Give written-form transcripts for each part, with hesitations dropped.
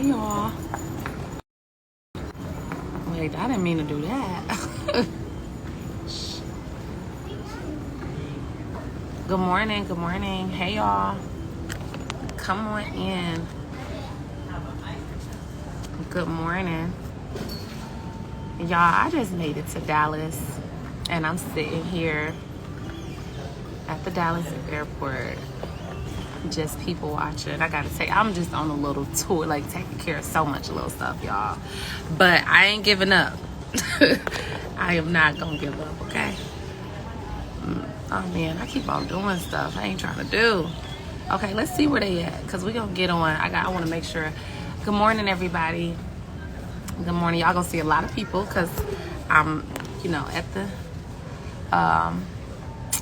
Hey y'all. Wait, I didn't mean to do that. Good morning, good morning. Hey y'all. Come on in. Good morning. Y'all, I just made it to Dallas and I'm sitting here at the Dallas airport. Just people watching. I gotta say, I'm just on a little tour, like taking care of so much little stuff, y'all. But I ain't giving up. I am not gonna give up, okay? Oh man, I keep on doing stuff I ain't trying to do. Okay, let's see where they at, cause we gonna get on. I want to make sure. Good morning, everybody. Good morning. Y'all gonna see a lot of people, cause I'm, at the. I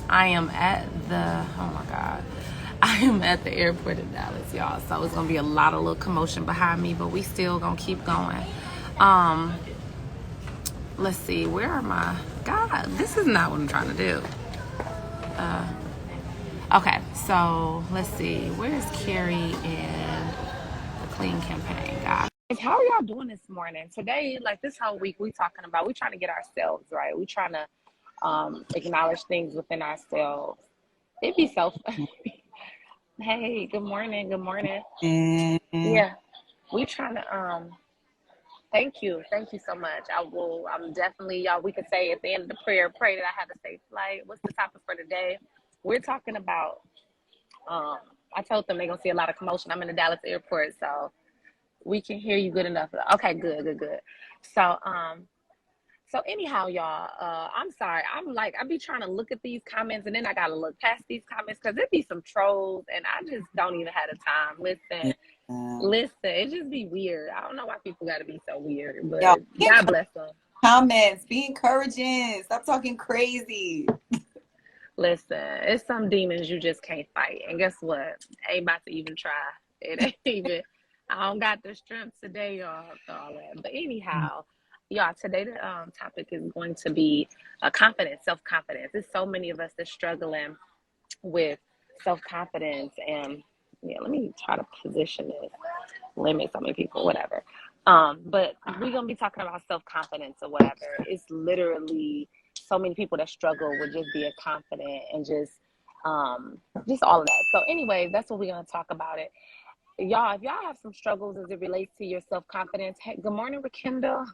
am at the. Oh my God. I am at the airport in Dallas, y'all. So it's gonna be a lot of little commotion behind me, but we still gonna keep going. Let's see. Where are my? God, this is not what I'm trying to do. Okay, so let's see. Where's Carrie and the Clean Campaign, guys? How are y'all doing this morning? Today, like this whole week, we trying to get ourselves right. We trying to acknowledge things within ourselves. It'd be so funny. Hey, good morning. Good morning. Yeah, we trying to thank you so much. I'm definitely, y'all, we could say at the end of the prayer, pray that I have a safe flight. What's the topic for today? We're talking about I told them they're gonna see a lot of commotion. I'm in the Dallas airport, so we can hear you good enough. Okay, good. So anyhow, y'all, I'm sorry. I be trying to look at these comments and then I gotta look past these comments because there be some trolls and I just don't even have the time. Listen, it just be weird. I don't know why people gotta be so weird, but Y'all, God bless them. comments, be encouraging. Stop talking crazy. Listen, it's some demons you just can't fight. And guess what? Ain't about to even try. It ain't even, I don't got the strength today, y'all, for all that. But anyhow, y'all, today the topic is going to be confidence, self-confidence. There's so many of us that's struggling with self-confidence. And yeah, let me try to position this, limit so many people, whatever. But we're going to be talking about self-confidence or whatever. It's literally so many people that struggle with just being confident and just all of that. So anyway, that's what we're going to talk about it. Y'all, if y'all have some struggles as it relates to your self-confidence, hey, good morning, Rakenda.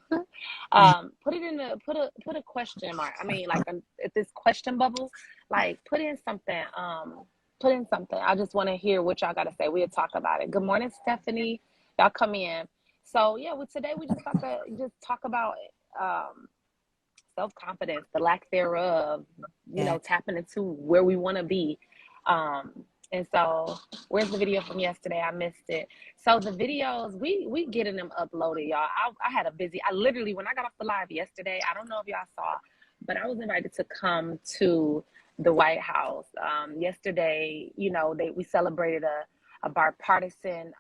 Put a question mark. I mean, like at this question bubble, like put in something. I just want to hear what y'all got to say. We'll talk about it. Good morning, Stephanie. Y'all come in. So yeah, today we just talk about self-confidence, the lack thereof, tapping into where we want to be. And so where's the video from yesterday? I missed it. So the videos, we getting them uploaded, y'all. I literally, when I got off the live yesterday, I don't know if y'all saw, but I was invited to come to the White House. Yesterday, we celebrated a bipartisan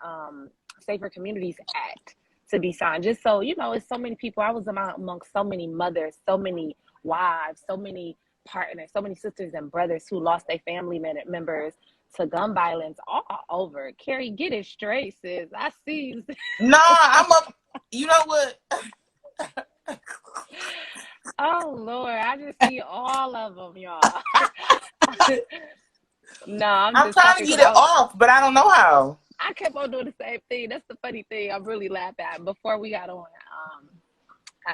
Safer Communities Act to be signed. Just so, it's so many people. I was amongst so many mothers, so many wives, so many partners, so many sisters and brothers who lost their family members to gun violence all over. Carrie, get it straight, sis. I see you. Nah, I'm up. You know what? Oh, Lord. I just see all of them, y'all. No, I'm trying to get it off, but I don't know how. I kept on doing the same thing. That's the funny thing. I'm really laughing at. Before we got on,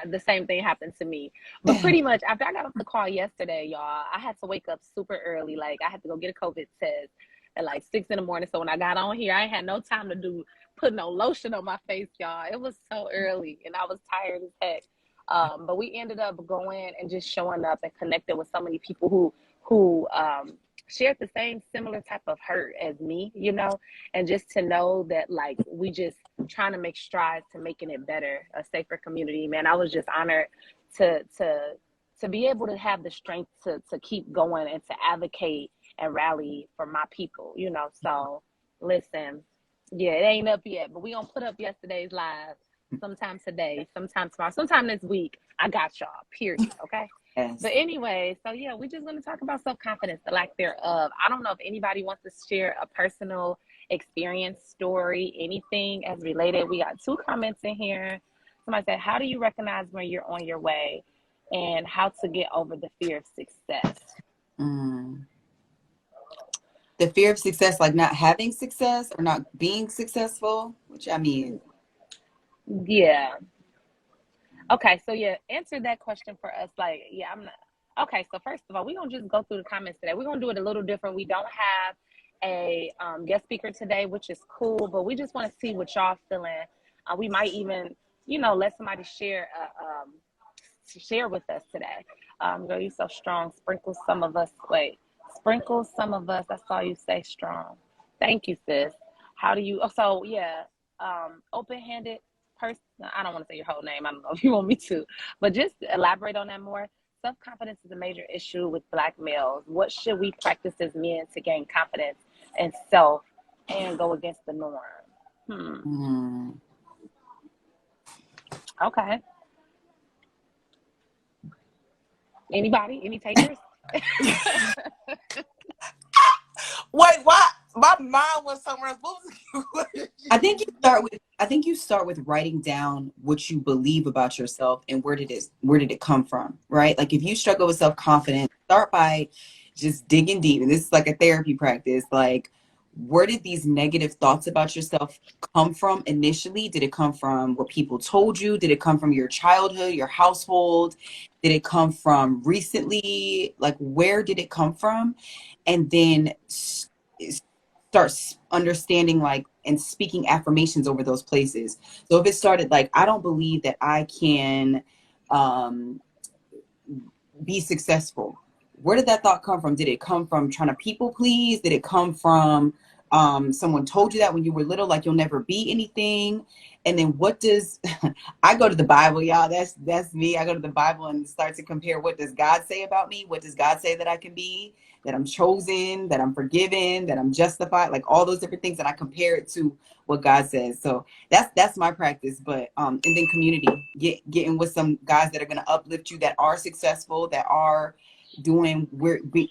the same thing happened to me. But pretty much after I got off the call yesterday, y'all, I had to wake up super early. Like I had to go get a COVID test at like 6 a.m. So when I got on here, I had no time to put no lotion on my face, y'all. It was so early and I was tired as heck. But we ended up going and just showing up and connecting with so many people who shared the same similar type of hurt as me, and just to know that like we just trying to make strides to making it better, a safer community. Man, I was just honored to be able to have the strength to keep going and to advocate and rally for my people, So listen, yeah, it ain't up yet, but we gonna put up yesterday's live sometime today, sometime tomorrow, sometime this week. I got y'all, period. Okay. Yes. But anyway, so yeah, we're just going to talk about self-confidence, the lack thereof. I don't know if anybody wants to share a personal experience, story, anything as related. We got 2 comments in here. Somebody said, how do you recognize when you're on your way and how to get over the fear of success? The fear of success, like not having success or not being successful, which I mean. Yeah. Okay, so yeah, answer that question for us. Like, yeah, I'm not. Okay, so first of all, we're going to just go through the comments today. We're going to do it a little different. We don't have a guest speaker today, which is cool, but we just want to see what y'all feeling. We might even, let somebody share with us today. Girl, you so strong. Sprinkle some of us. Sprinkle some of us. I saw you say strong. Thank you, sis. How do you? Oh, so yeah, open-handed person. I don't want to say your whole name. I don't know if you want me to, but just elaborate on that more. Self-confidence is a major issue with Black males. What should we practice as men to gain confidence in self and go against the norm? Okay. Anybody? Any takers? Wait, why? My mind was somewhere else. What was I think you start with writing down what you believe about yourself and where did it come from, right? Like if you struggle with self-confidence, start by just digging deep. And this is like a therapy practice. Like, where did these negative thoughts about yourself come from initially? Did it come from what people told you? Did it come from your childhood, your household? Did it come from recently? Like, where did it come from? And then start understanding like and speaking affirmations over those places. So if it started like, I don't believe that I can be successful. Where did that thought come from? Did it come from trying to people please? Did it come from someone told you that when you were little, like you'll never be anything? And then what does I go to the Bible, y'all. That's me. I go to the Bible and start to compare, what does God say about me? What does God say that I can be? That I'm chosen, that I'm forgiven, that I'm justified, like all those different things, and I compare it to what God says. So that's my practice. But and then community, getting with some guys that are going to uplift you, that are successful, that are doing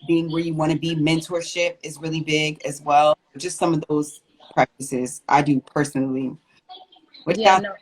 being where you want to be. Mentorship is really big as well. Just some of those practices I do personally. Which Yeah, no,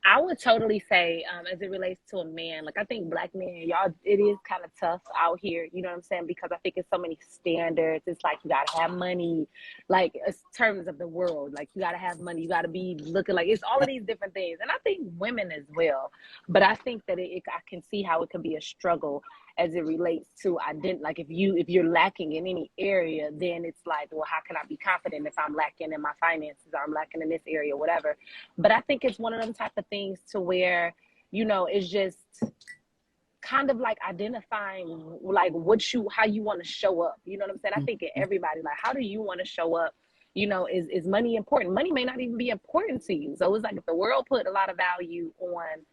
I would totally say, as it relates to a man, like I think Black men, y'all, it is kind of tough out here. You know what I'm saying? Because I think it's so many standards. It's like you gotta have money, like in terms of the world. Like you gotta have money. You gotta be looking like it's all of these different things. And I think women as well. But I think that I can see how it can be a struggle as it relates to like if you're lacking in any area, then it's like, well, how can I be confident if I'm lacking in my finances or I'm lacking in this area, whatever. But I think it's one of them type of things to where, it's just kind of like identifying like how you want to show up. You know what I'm saying? I think in everybody, like, how do you want to show up? Is money important? Money may not even be important to you. So it's like if the world put a lot of value on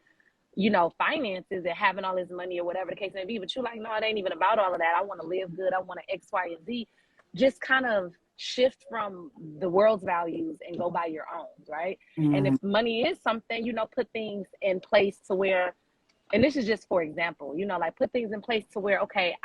finances and having all this money or whatever the case may be, but you're like, no, it ain't even about all of that. I want to live good. I want to X, Y, and Z. Just kind of shift from the world's values and go by your own, right? And if money is something, put things in place to where, and this is just for example, like put things in place to where, okay,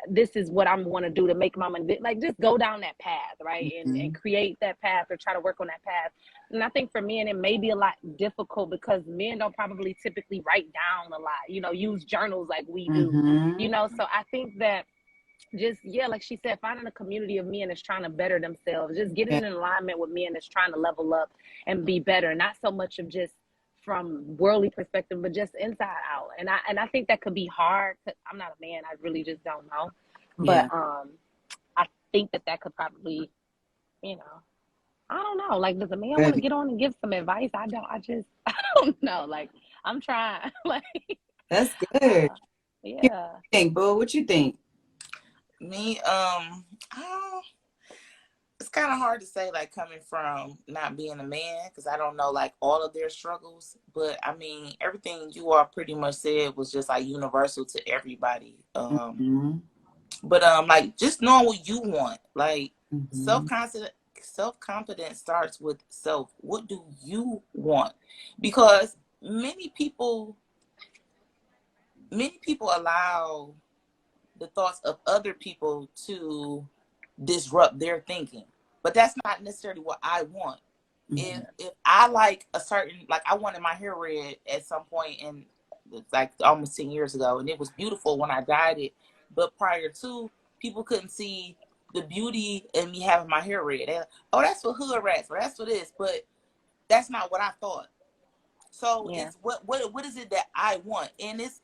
this is what I want to do to make my money. Like just go down that path, right? And create that path or try to work on that path. And I think for men, it may be a lot difficult because men don't probably typically write down a lot, use journals like we do, So I think that just, like she said, finding a community of men that's trying to better themselves, just getting in alignment with men that's trying to level up and be better, not so much of just from worldly perspective, but just inside out. And I think that could be hard. I'm not a man. I really just don't know. But I think that could probably, I don't know. Like, does a man want to get on and give some advice? I don't know. Like, I'm trying. Like, that's good. Yeah. What you think, Boo? What you think? Me, it's kind of hard to say, like, coming from not being a man, because I don't know, like, all of their struggles. But, I mean, everything you all pretty much said was just, like, universal to everybody. But, like, just knowing what you want. Like, self-confidence starts with self. What do you want? Because many people allow the thoughts of other people to disrupt their thinking. but that's not necessarily what I want. Mm-hmm. If I like a certain, like I wanted my hair red at some point in like almost 10 years ago, and it was beautiful when I dyed it. But prior to, people couldn't see the beauty in me having my hair red. They're like, oh, that's for hood rats, or that's for this, but that's not what I thought. So Yeah. it's what is it that I want, and it's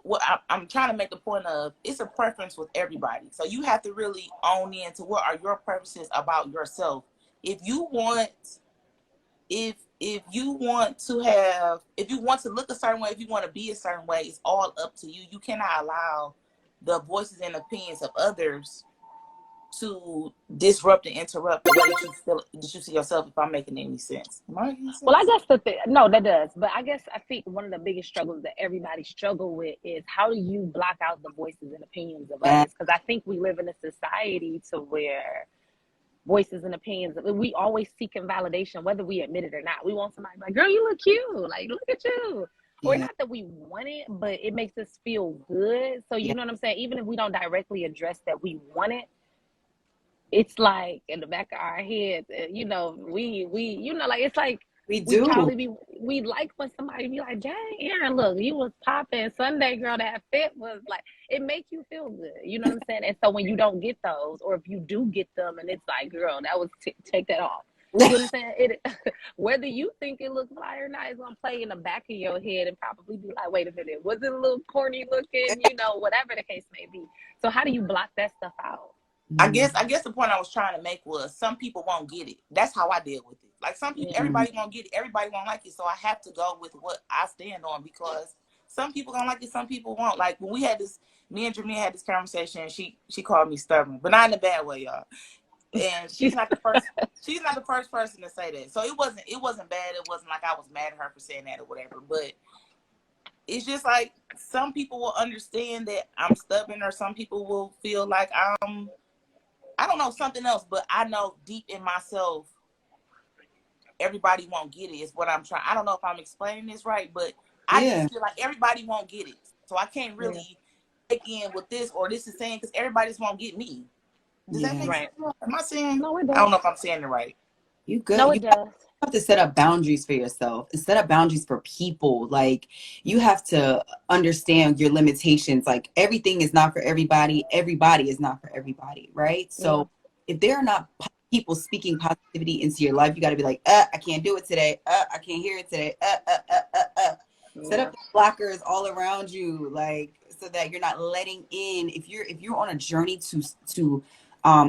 what I'm trying to make the point of. It's a preference with everybody, so you have to really own into what are your preferences about yourself. If you want, if you want to have, if you want to look a certain way, if you want to be a certain way, it's all up to you. You cannot allow the voices and opinions of others to disrupt and interrupt the way that you feel, that you see yourself. If I'm making any sense, am I making Well, I sense? guess no, that does. But I guess I think one of the biggest struggles that everybody struggle with is how do you block out the voices and opinions of others? Because I think we live in a society to where voices and opinions, we always seeking validation, whether we admit it or not. We want somebody like, girl, you look cute. Like, look at you. Or Yeah. not that we want it, but it makes us feel good. So you Yeah. know what I'm saying? Even if we don't directly address that we want it, it's like in the back of our head, you know, we you know, like it's like We we do. probably we like when somebody be like, dang, Aaron, look, you was popping Sunday, girl. That fit was like, it makes you feel good. You know what I'm saying? And so when you don't get those, or if you do get them, and it's like, girl, that was take that off. You know what I'm saying? It whether you think it looks fly or not, it's gonna play in the back of your head and probably be like, wait a minute, was it a little corny looking? You know, whatever the case may be. So how do you block that stuff out? I guess the point I was trying to make was some people won't get it. That's how I deal with it. Like some people, Yeah. everybody won't get it. Everybody won't like it. So I have to go with what I stand on, because some people gonna like it, some people won't. Like when we had this, me and Jamia had this conversation. She called me stubborn, but not in a bad way, y'all. And she's not the first. She's not the first person to say that. So it wasn't bad. It wasn't like I was mad at her for saying that or whatever. But it's just like some people will understand that I'm stubborn, or some people will feel like I don't know, something else, but I know deep in myself, everybody won't get it is what I'm trying. I don't know if I'm explaining this right, but I Yeah. just feel like everybody won't get it. So I can't really take in what this or this is saying, because everybody just won't get me. Does that make Right. sense? Am I saying? No, it I don't does. know if I'm saying it right. You good. No, You it does. have to set up boundaries for yourself and set up boundaries for people. Like you have to understand your limitations. Like everything is not for everybody. Everybody is not for everybody. Right. Yeah. So if there are not people speaking positivity into your life, you got to be like, I can't do it today. I can't hear it today. Set Yeah. up blockers all around you, like so that you're not letting in. If you're on a journey to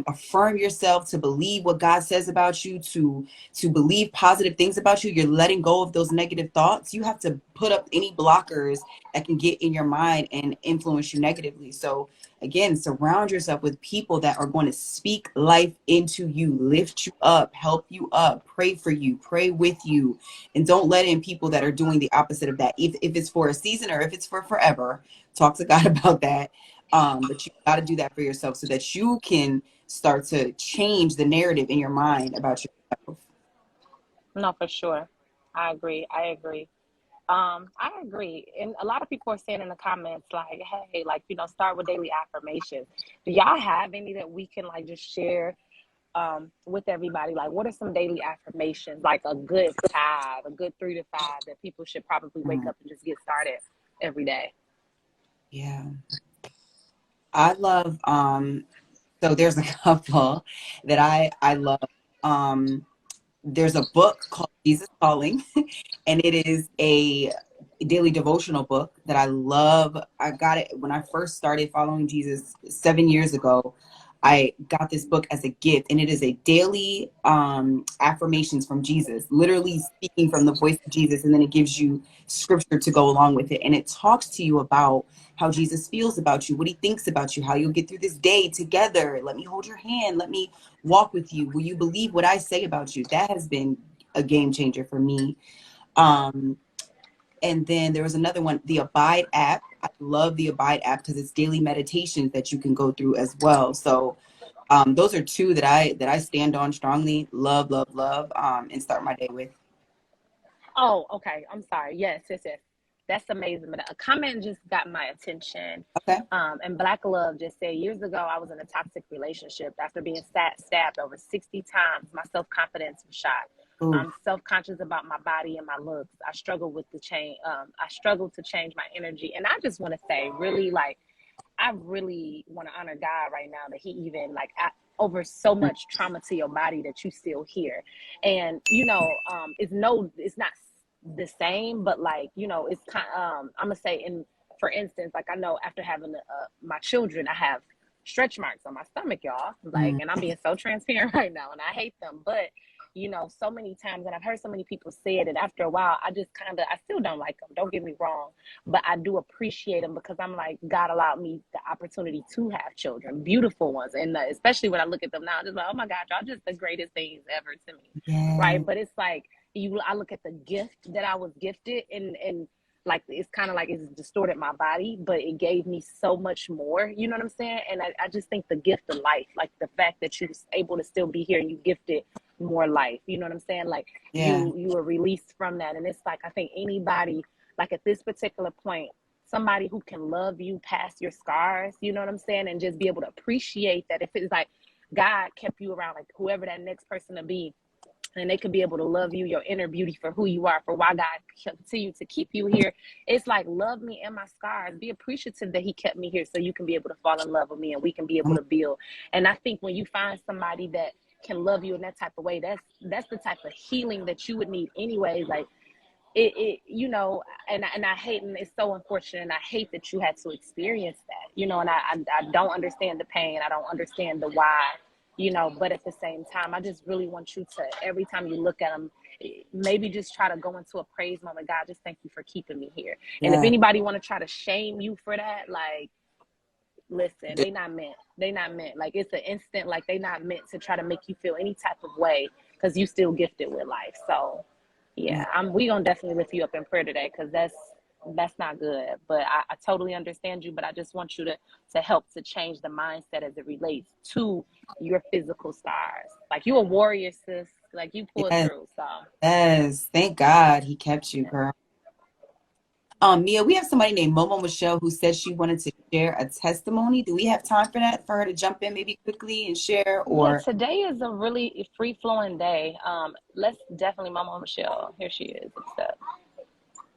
affirm yourself, to believe what God says about you, to believe positive things about you, you're letting go of those negative thoughts. You have to put up any blockers that can get in your mind and influence you negatively. So again, surround yourself with people that are going to speak life into you, lift you up, help you up, pray for you, pray with you, and don't let in people that are doing the opposite of that. If it's for a season or if it's for forever, talk to God about that. But you got to do that for yourself so that you can start to change the narrative in your mind about yourself. No, for sure. I agree. I agree. And a lot of people are saying in the comments, like, hey, like, you know, start with daily affirmations. Do y'all have any that we can like just share with everybody? Like, what are some daily affirmations, like a good 3 to 5 that people should probably wake up and just get started every day? Yeah. I love so there's a couple that I love. There's a book called Jesus Calling, and it is a daily devotional book that I love. I got it when I first started following Jesus 7 years ago. I got this book as a gift, and it is a daily affirmations from Jesus, literally speaking from the voice of Jesus, and then it gives you scripture to go along with it, and it talks to you about how Jesus feels about you, what he thinks about you, how you'll get through this day together. Let me hold your hand. Let me walk with you. Will you believe what I say about you? That has been a game changer for me. And then there was another one, the Abide app. I love the Abide app because it's daily meditations that you can go through as well. So those are two that I stand on strongly, love, and start my day with. Oh, okay. I'm sorry. Yes. that's amazing. But a comment just got my attention. Okay. And Black Love just said, years ago, I was in a toxic relationship. After being stabbed over 60 times, my self-confidence was shot. Ooh. I'm self-conscious about my body and my looks. I struggle with the change. I struggle to change my energy. And I just want to say, really, like, I really want to honor God right now that he even, like, over so much trauma to your body that you still here. And, you know, it's not the same, but, like, you know, it's kind of, I'm gonna say, for instance, like, I know after having my children, I have stretch marks on my stomach, y'all, like, and I'm being so transparent right now, and I hate them, but, you know, so many times, and I've heard so many people say it, and after a while, I still don't like them, don't get me wrong, but I do appreciate them, because I'm like, God allowed me the opportunity to have children, beautiful ones, and especially when I look at them now, I'm just like, oh my God, y'all just the greatest things ever to me, right? But it's like, I look at the gift that I was gifted, and like, it's kind of like it's distorted my body, but it gave me so much more, you know what I'm saying? And I just think the gift of life, like the fact that you're able to still be here and you gifted more life, you know what I'm saying? Like, you were released from that. And it's like, I think anybody, like at this particular point, somebody who can love you past your scars, you know what I'm saying? And just be able to appreciate that. If it's like God kept you around, like whoever that next person to be, and they could be able to love you, your inner beauty, for who you are, for why God continued to keep you here. It's like, love me and my scars. Be appreciative that he kept me here so you can be able to fall in love with me and we can be able to build. And I think when you find somebody that can love you in that type of way, that's the type of healing that you would need anyways. Like, it you know, and I hate, and it's so unfortunate, and I hate that you had to experience that, you know, and I don't understand the pain. I don't understand the why, you know, but at the same time, I just really want you to, every time you look at them, maybe just try to go into a praise moment. God, just thank you for keeping me here. And if anybody want to try to shame you for that, like, listen, they not meant. Like, it's an instant, like, they not meant to try to make you feel any type of way, because you still gifted with life. So we gonna definitely lift you up in prayer today, because that's not good. But I totally understand you, but I just want you to help to change the mindset as it relates to your physical scars. Like, you a warrior, sis. Like, you pulled through. So Thank God he kept you, girl. Mia, we have somebody named Momo Michelle who said she wanted to share a testimony. Do we have time for that, for her to jump in maybe quickly and share? Or today is a really free flowing day. Let's definitely, Momo Michelle, here she is.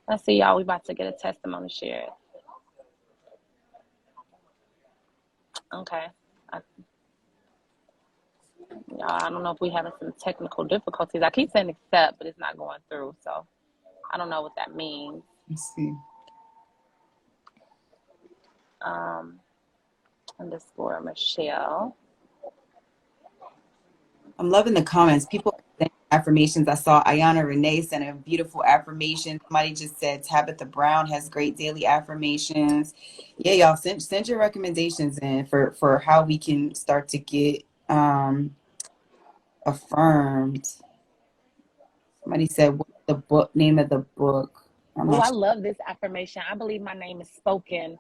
Let's see, y'all. We about to get a testimony shared. Okay. Y'all, I don't know if we having some technical difficulties. I keep saying accept, but it's not going through. So I don't know what that means. Let's see. Underscore Michelle. I'm loving the comments. People saying affirmations. I saw Ayana Renee send a beautiful affirmation. Somebody just said Tabitha Brown has great daily affirmations. Yeah, y'all send your recommendations in for how we can start to get affirmed. Somebody said, what's the name of the book? I love this affirmation. I believe my name is spoken.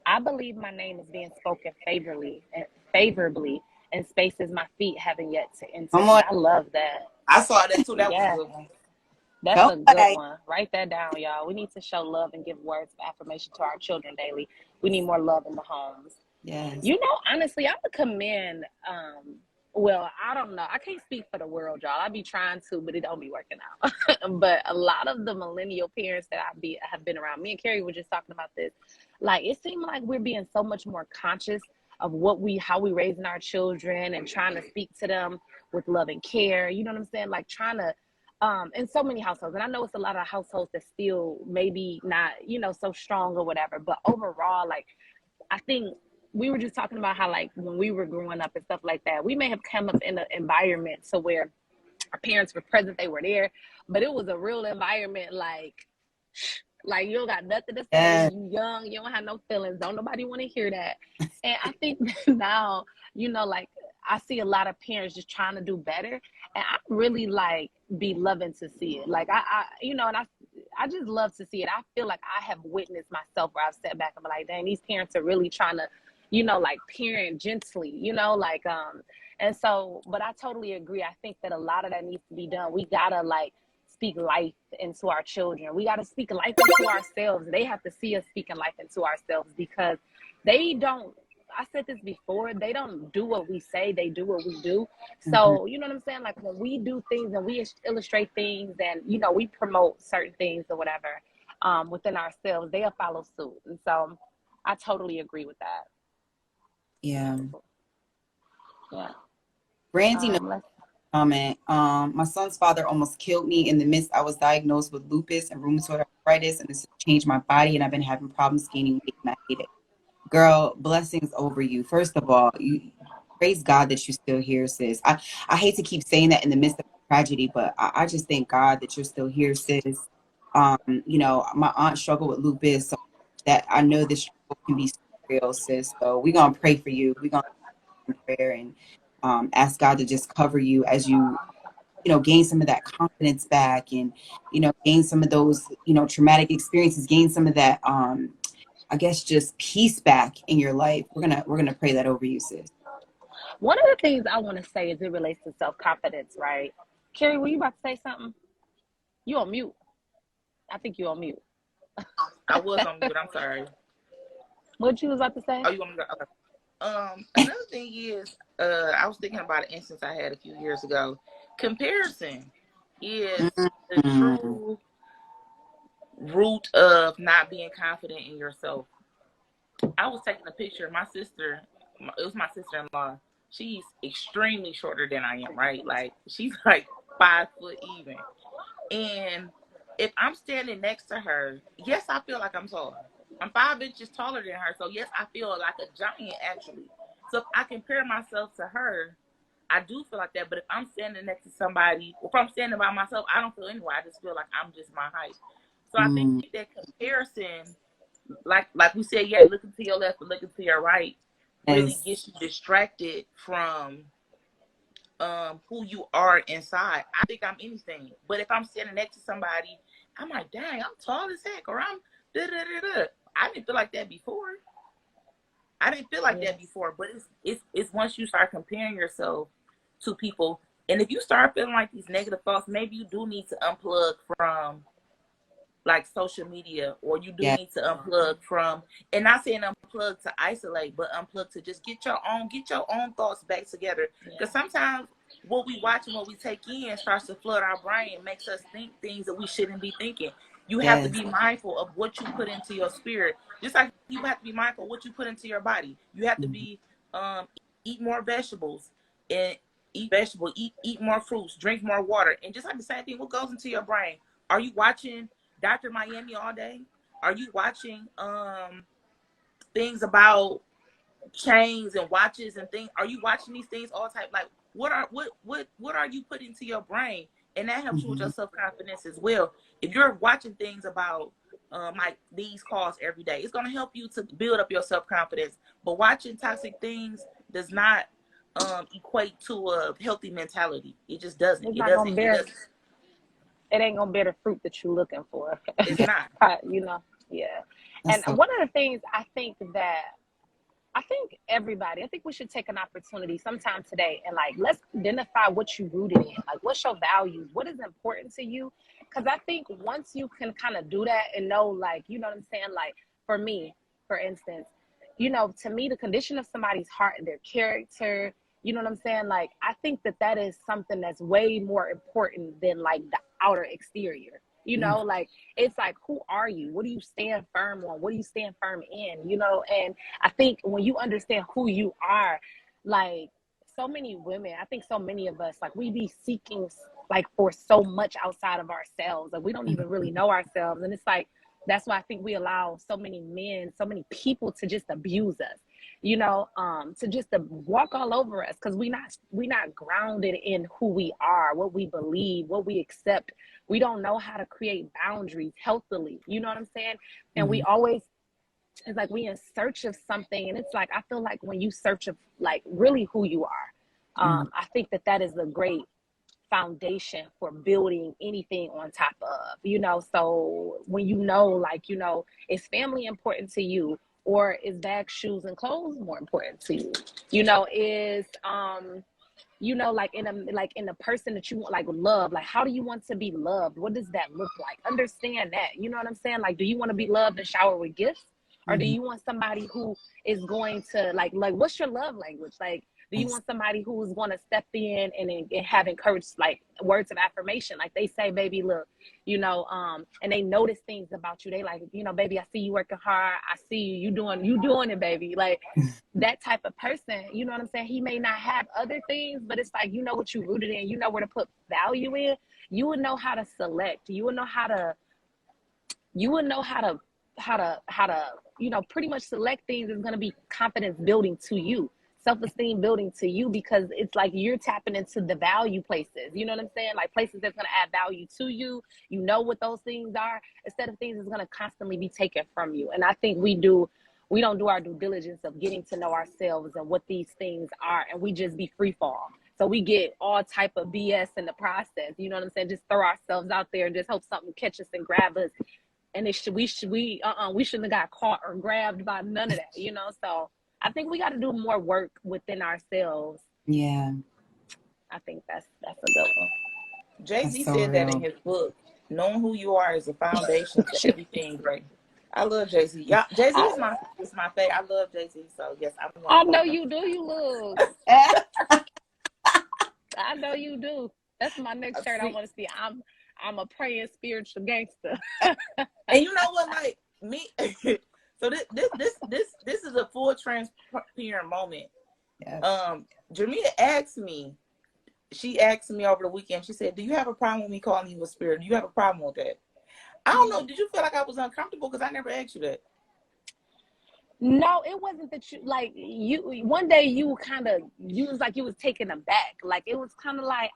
I believe my name is being spoken favorably in spaces my feet haven't yet to enter. I love that. I saw that too. That was a good one. That's a good one. Write that down, y'all. We need to show love and give words of affirmation to our children daily. We need more love in the homes. Yes. You know, honestly, I would commend, well, I don't know. I can't speak for the world, y'all. I be trying to, but it don't be working out. But a lot of the millennial parents that have been around, me and Carrie were just talking about this. Like, it seemed like we're being so much more conscious of how we raising our children and trying to speak to them with love and care. You know what I'm saying? Like, trying to, in so many households, and I know it's a lot of households that still maybe not, you know, so strong or whatever, but overall, like, I think we were just talking about how, like, when we were growing up and stuff like that, we may have come up in an environment so where our parents were present, they were there, but it was a real environment, like you don't got nothing to say, you young, you don't have no feelings, don't nobody want to hear that. And I think now, you know, like, I see a lot of parents just trying to do better, and I really, like, be loving to see it. Like, I you know, and I just love to see it. I feel like I have witnessed myself where I've sat back and been like, dang, these parents are really trying to, you know, like, parent gently, you know, like, and so, but I totally agree. I think that a lot of that needs to be done. We gotta, like, speak life into our children. We got to speak life into ourselves. They have to see us speaking life into ourselves, because they don't, I said this before, they don't do what we say, they do what we do. Mhm. So, you know what I'm saying? Like when we do things and we illustrate things and, you know, we promote certain things or whatever within ourselves, they'll follow suit. And so I totally agree with that. Yeah. Yeah. Brandy, no Let's, comment. My son's father almost killed me in the midst. I was diagnosed with lupus and rheumatoid arthritis, and this has changed my body, and I've been having problems gaining weight, and I hate it. Girl, blessings over you. First of all, you praise God that you're still here, sis. I hate to keep saying that in the midst of tragedy, but I just thank God that you're still here, sis. You know, my aunt struggled with lupus, so that I know this struggle can be so real, sis. So we're gonna pray for you. We're gonna pray in prayer and ask God to just cover you as you know, gain some of that confidence back, and you know, gain some of those, you know, traumatic experiences, gain some of that I guess just peace back in your life. We're gonna pray that over you, sis. one of the things I want to say is it relates to self-confidence, right? Carrie, were you about to say something? You on mute. I think you on mute. I was on mute. I'm sorry. What you was about to say? Oh, you want me to go? Okay. Another thing is, I was thinking about an instance I had a few years ago. Comparison is the Mm-hmm. true root of not being confident in yourself. I was taking a picture of my sister. It was my sister-in-law. She's extremely shorter than I am, right? Like she's like 5 foot even. And if I'm standing next to her, yes, I feel like I'm taller. I'm 5 inches taller than her. So yes, I feel like a giant actually. So if I compare myself to her, I do feel like that. But if I'm standing next to somebody, or if I'm standing by myself, I don't feel anyway. I just feel like I'm just my height. So I think that comparison, like we said, yeah, looking to your left and looking to your right, really Yes. gets you distracted from who you are inside. I think I'm anything, but if I'm standing next to somebody, I'm like, dang, I'm tall as heck, or I'm da da da da. I didn't feel like that before. I didn't feel like that Yes. before, but it's once you start comparing yourself to people, and if you start feeling like these negative thoughts, maybe you do need to unplug from like social media, or you do Yeah. need to unplug from, and not saying unplug to isolate, but unplug to just get your own thoughts back together. Because sometimes what we watch and what we take in starts to flood our brain and makes us think things that we shouldn't be thinking. You have to Yes. be mindful of what you put into your spirit, just like you have to be mindful of what you put into your body. You have to Mhm. be eat more vegetables, and eat more fruits, drink more water, and just like the same thing, what goes into your brain. Are you watching Dr. Miami all day? Are you watching things about chains and watches and things? Are you watching these things all type? Like what are you putting to your brain? And that helps you with your Mhm. self-confidence as well. If you're watching things about like these calls every day, it's gonna help you to build up your self-confidence. But watching toxic things does not equate to a healthy mentality. It just doesn't. It's It not doesn't. gonna It bear, doesn't. it ain't gonna bear the fruit that you're looking for. It's not. You know? Yeah. That's And so. one of the things I think everybody, I think we should take an opportunity sometime today and like, let's identify what you rooted in. Like, what's your values? What is important to you? Because I think once you can kind of do that and know, like, you know what I'm saying? Like, for me, for instance, you know, to me, the condition of somebody's heart and their character, you know what I'm saying? Like, I think that that is something that's way more important than like the outer exterior. You Mhm. know, like, it's like, who are you? What do you stand firm on? What do you stand firm in? You know, and I think when you understand who you are, like so many women, I think so many of us, like we be seeking like for so much outside of ourselves. Like we don't even really know ourselves. And it's like, that's why I think we allow so many men, so many people to just abuse us, you know, to just to walk all over us because we not grounded in who we are, what we believe, what we accept. We don't know how to create boundaries healthily. You know what I'm saying? And we Mhm. always, it's like we in search of something, and it's like I feel like when you search of like really who you are, Mhm. I think that that is a great foundation for building anything on top of, you know. So when you know, like, you know, is family important to you, or is bag, shoes, and clothes more important to you? You know, is you know, like in the person that you want, like love, like how do you want to be loved? What does that look like? Understand that, you know what I'm saying? Like, do you want to be loved and showered with gifts? Or do you want somebody who is going to like what's your love language? Like, do you want somebody who is going to step in and have encouraged, like words of affirmation? Like they say, baby, look, you know, and they notice things about you. They like, you know, baby, I see you working hard. I see you doing it, baby. Like that type of person, you know what I'm saying? He may not have other things, but it's like, you know what you rooted in, you know where to put value in. You would know how to select. You would know how to you know, pretty much select things that's going to be confidence building to you, self-esteem building to you, because it's like you're tapping into the value places, you know what I'm saying? Like places that's going to add value to you. You know what those things are, instead of things that's going to constantly be taken from you. And I think we don't do our due diligence of getting to know ourselves and what these things are, and we just be free fall. So we get all type of BS in the process, you know what I'm saying? Just throw ourselves out there and just hope something catch us and grab us. And we shouldn't have got caught or grabbed by none of that, you know? So I think we got to do more work within ourselves. Yeah. I think that's a good one. Jay-Z said that in his book. Knowing who you are is a foundation to everything great. I love Jay-Z. Yeah, Jay-Z is my favorite. I love Jay-Z. So yes, I know you do. You look. I know you do. That's my next shirt I want to see. I'm a praying spiritual gangster. And you know what, like me. So this is a full transparent moment. Yes. Jamia asked me. She asked me over the weekend. She said, "Do you have a problem with me calling you a spirit? Do you have a problem with that?" I don't know. Did you feel like I was uncomfortable? Because I never asked you that. No, it wasn't that you one day you was like you was taken aback. Like it was kind of like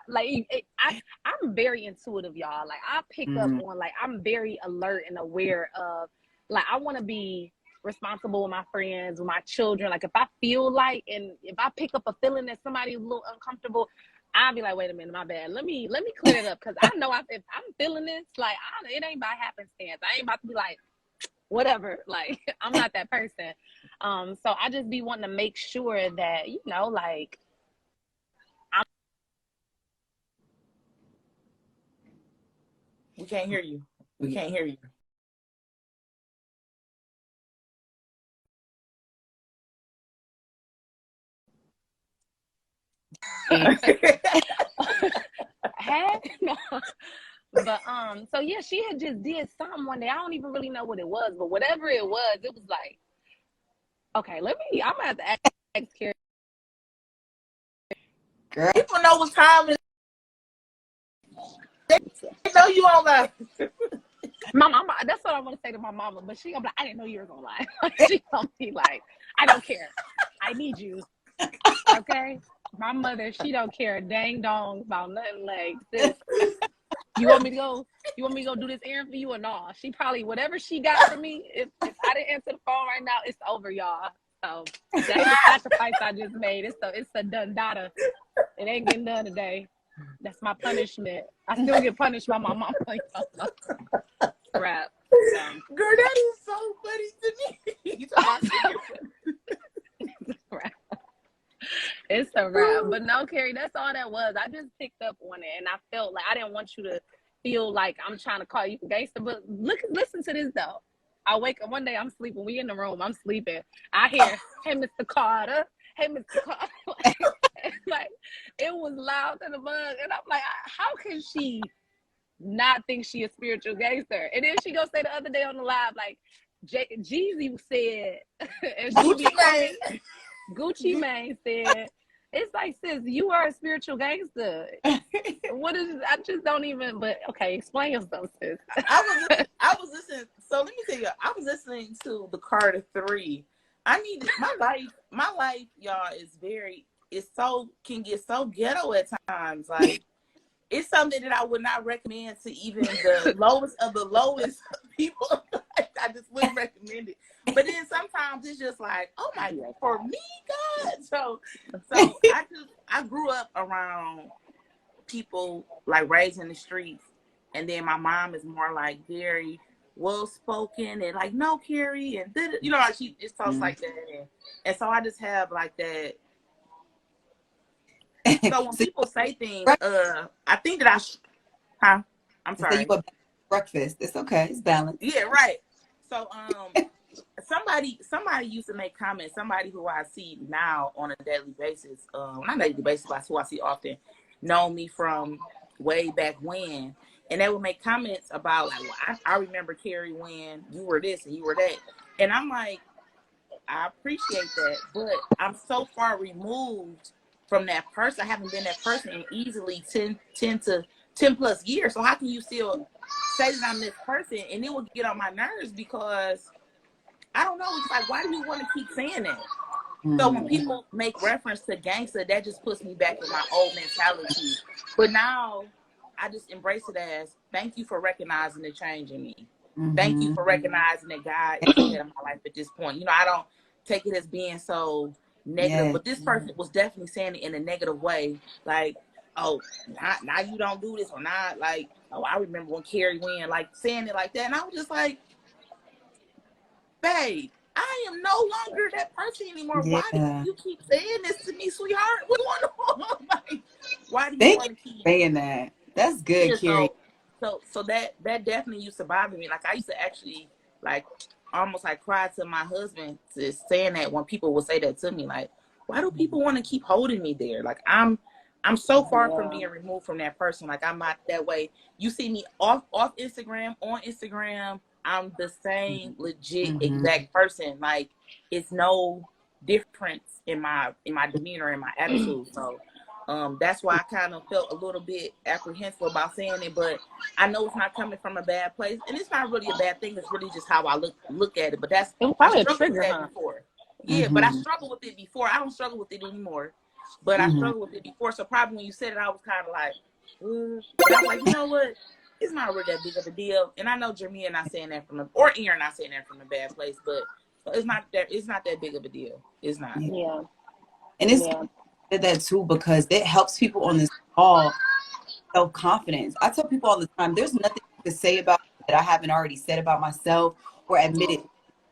I'm very intuitive, y'all. Like I pick up on, like I'm very alert and aware of, like I want to be responsible with my friends, with my children. Like if I feel like, and if I pick up a feeling that somebody's a little uncomfortable, I'll be like, wait a minute, my bad. Let me clear it up, because I know if I'm feeling this, like it ain't by happenstance. I ain't about to be like whatever. Like I'm not that person. So I just be wanting to make sure that, you know, like We can't hear you. We can't hear you. No. But so yeah, she had just did something one day. I don't even really know what it was, but whatever it was like, okay, I'm gonna have to ask Carrie. Girl. People know what time it is. They know you on live. My mama, that's what I want to say to my mama, but she gonna be like, I didn't know you were gonna lie. She gonna be like, I don't care. I need you. Okay? My mother, she don't care a dang dong about nothing. Like this. You want me to go do this errand for you or no? She probably, whatever she got for me, if I didn't answer the phone right now, it's over, y'all. So that's the sacrifice I just made. It's a done data. It ain't getting done today. That's my punishment. I still get punished by my mom. Like, crap. Girl, that is so funny to me. It's a wrap. But no, Carrie, that's all that was. I just picked up on it, and I felt like I didn't want you to feel like I'm trying to call you gangster. But listen to this though. I wake up one day, I'm sleeping. We in the room, I'm sleeping. I hear, "Hey, Mr. Carter. Hey, Mr. Carter." Like it was loud to the bug, and I'm like, how can she not think she a spiritual gangster? And then she gonna say the other day on the live, like Jeezy said, and Gucci Mane said, it's like, sis, you are a spiritual gangster. What is it? I just don't even, but okay, explain yourself, sis. I was listening. So let me tell you, I was listening to the Carter 3. I need my life, y'all, can get so ghetto at times. Like it's something that I would not recommend to even the lowest of the lowest people. I just wouldn't recommend it. But then sometimes it's just like, oh my God, for me, God. So I grew up around people like raised in the streets, and then my mom is more like very well spoken and like, no, Carrie, and you know, like she just talks like that, and so I just have like that. So when So people say things, I think that huh? I'm you say you sorry. a breakfast. It's okay. It's balanced. Yeah, right. So somebody used to make comments. Somebody who I see now on a daily basis, not daily basis, but who I see often, know me from way back when, and they would make comments about like, well, I remember Carrie when you were this and you were that, and I'm like, I appreciate that, but I'm so far removed from that person. I haven't been that person in easily 10 plus years. So how can you still say that I'm this person? And it will get on my nerves because I don't know. It's like, why do you want to keep saying that? So when people make reference to gangster, that just puts me back in my old mentality. But now I just embrace it as thank you for recognizing the change in me. Thank you for recognizing that God is ahead of my life at this point. I don't take it as being so negative, but this person was definitely saying it in a negative way. Like, oh, now you don't do this, or not like, oh, I remember when Carrie went, like saying it like that. And I was just like, babe, I am no longer that person anymore. Yeah. Why do you keep saying this to me, sweetheart? What's going on? Like, why do you Thank want you to keep for saying that. That's good, yeah, Carrie. so that definitely used to bother me. Like I used to actually like almost like cry to my husband to saying that when people would say that to me. Like, why do people want to keep holding me there? Like I'm so far from being removed from that person. Like I'm not that way. You see me off Instagram, on Instagram, I'm the same legit exact person. Like it's no difference in my demeanor and my attitude. So that's why I kind of felt a little bit apprehensive about saying it, but I know it's not coming from a bad place, and it's not really a bad thing. It's really just how I look at it. But It was I probably a struggled with trigger, that huh? before. Yeah, but I struggled with it before. I don't struggle with it anymore, but I struggled with it before. So probably when you said it, I was kind of like, but I was like, you know what? It's not really that big of a deal. And I know Jermia not saying that or Aaron not saying that from a bad place, but it's not that big of a deal. It's not. Yeah. And it's that too because it helps people on this call self-confidence. I tell people all the time, there's nothing to say about that I haven't already said about myself or admitted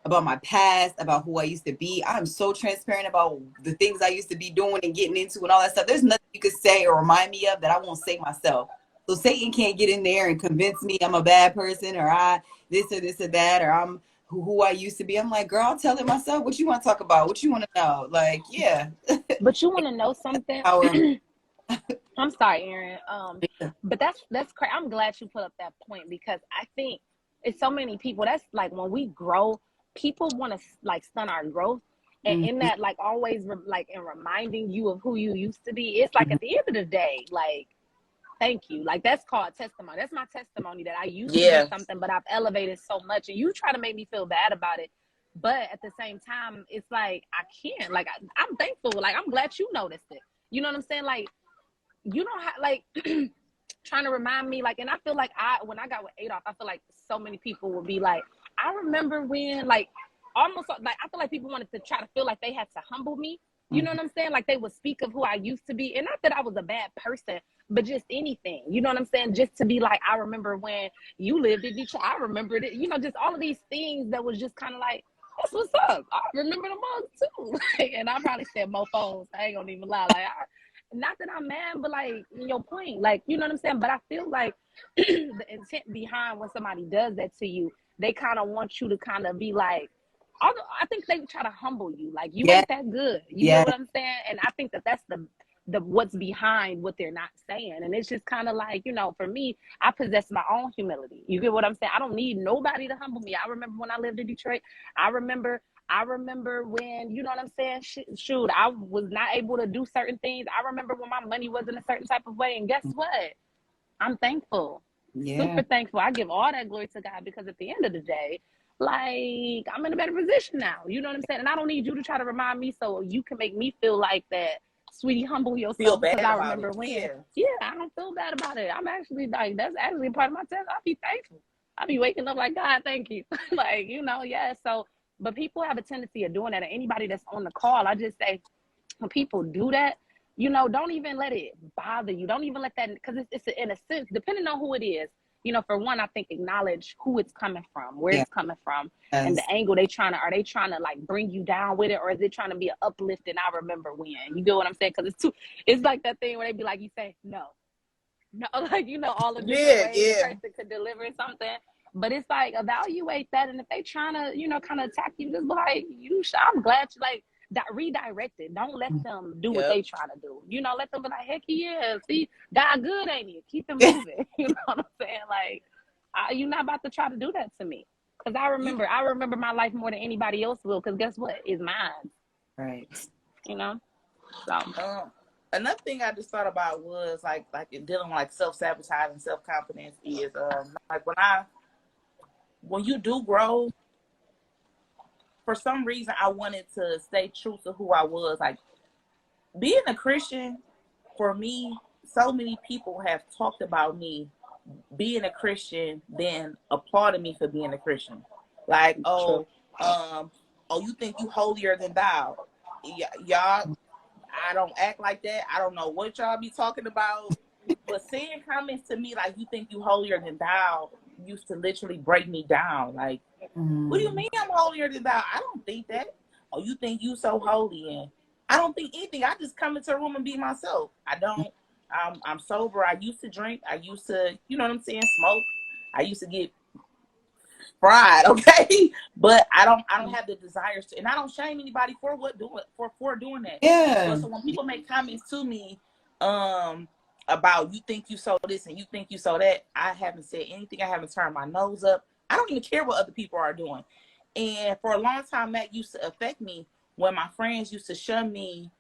about my past, about who I used to be. I'm so transparent about the things I used to be doing and getting into and all that stuff. There's nothing you could say or remind me of that I won't say myself. So Satan can't get in there and convince me I'm a bad person or I this or that or I'm who I used to be. I'm like, girl, I'll tell it myself. What you want to talk about? What you want to know? Like, yeah. But you want to know something? Power. I'm sorry, Aaron. But that's crazy. I'm glad you put up that point because I think it's so many people. That's like when we grow, people want to like stun our growth, and in that, like always, like in reminding you of who you used to be. It's like at the end of the day, like thank you. Like that's called testimony. That's my testimony that I used to be something, but I've elevated so much, and you try to make me feel bad about it. But at the same time, it's like I can't. Like I'm thankful. Like I'm glad you noticed it. You know what I'm saying? Like you know how like trying to remind me like, and I feel like when I got with Adolf, I feel like so many people would be like, I remember when like almost like I feel like people wanted to try to feel like they had to humble me. You know what I'm saying? Like they would speak of who I used to be, and not that I was a bad person, but just anything. You know what I'm saying? Just to be like, I remember when you lived in Detroit. I remembered it. You know, just all of these things that was just kind of like, that's what's up. I remember the month too. And I probably said more phones. I ain't gonna even lie. Like not that I'm mad, but like your point, like you know what I'm saying. But I feel like the intent behind when somebody does that to you, they kind of want you to kind of be like, although I think they try to humble you, like you ain't that good. You get what I'm saying? And I think that that's the what's behind what they're not saying. And it's just kind of like, you know, for me, I possess my own humility. You get what I'm saying? I don't need nobody to humble me. I remember when I lived in Detroit. I remember when, you know what I'm saying? Shoot, I was not able to do certain things. I remember when my money wasn't a certain type of way. And guess what? I'm thankful. Super thankful. I give all that glory to God because at the end of the day, like I'm in a better position now. You know what I'm saying? And I don't need you to try to remind me so you can make me feel like that. Sweetie, humble yourself because I remember when. Yeah, I don't feel bad about it. I'm actually like, that's actually a part of my test. I'll be thankful. I'll be waking up like, God, thank you. Like, you know, yeah. So, but people have a tendency of doing that. And anybody that's on the call, I just say, when people do that, you know, don't even let it bother you. Don't even let that, because it's in a sense, depending on who it is, you know, for one, I think acknowledge who it's coming from, where Yeah. it's coming from, and the angle are they trying to like bring you down with it, or is it trying to be an uplift and I remember when? You get what I'm saying? Because it's like that thing where they be like, you say no, like, you know, all the different ways a person could deliver something. But it's like, evaluate that, and if they trying to, you know, kind of attack you, just be like, I'm glad you like redirect it. Don't let them do what they try to do. You know, let them be like, heck yeah, see, God good, ain't he? Keep it moving. You know what I'm saying? Like, you're not about to try to do that to me. Because I remember my life more than anybody else will, because guess what? It's mine. Right. You know? So. Another thing I just thought about was like dealing with like self-sabotage and self-confidence is like when you do grow, for some reason I wanted to stay true to who I was. Like, being a Christian, for me, so many people have talked about me being a Christian, then applauding me for being a Christian. Like, oh, you think you holier than thou? Y'all, I don't act like that. I don't know what y'all be talking about. But saying comments to me like, you think you holier than thou, used to literally break me down. Like, what do you mean I'm holier than thou? I don't think that. Oh, you think you so holy? And I don't think anything. I just come into a room and be myself. I don't. I'm sober. I used to drink. I used to, you know what I'm saying, smoke. I used to get fried, okay? But I don't have the desires to, and I don't shame anybody for doing that. Yeah. But so when people make comments to me about you think you so this and you think you so that, I haven't said anything. I haven't turned my nose up. I don't even care what other people are doing. And for a long time, that used to affect me when my friends used to shun me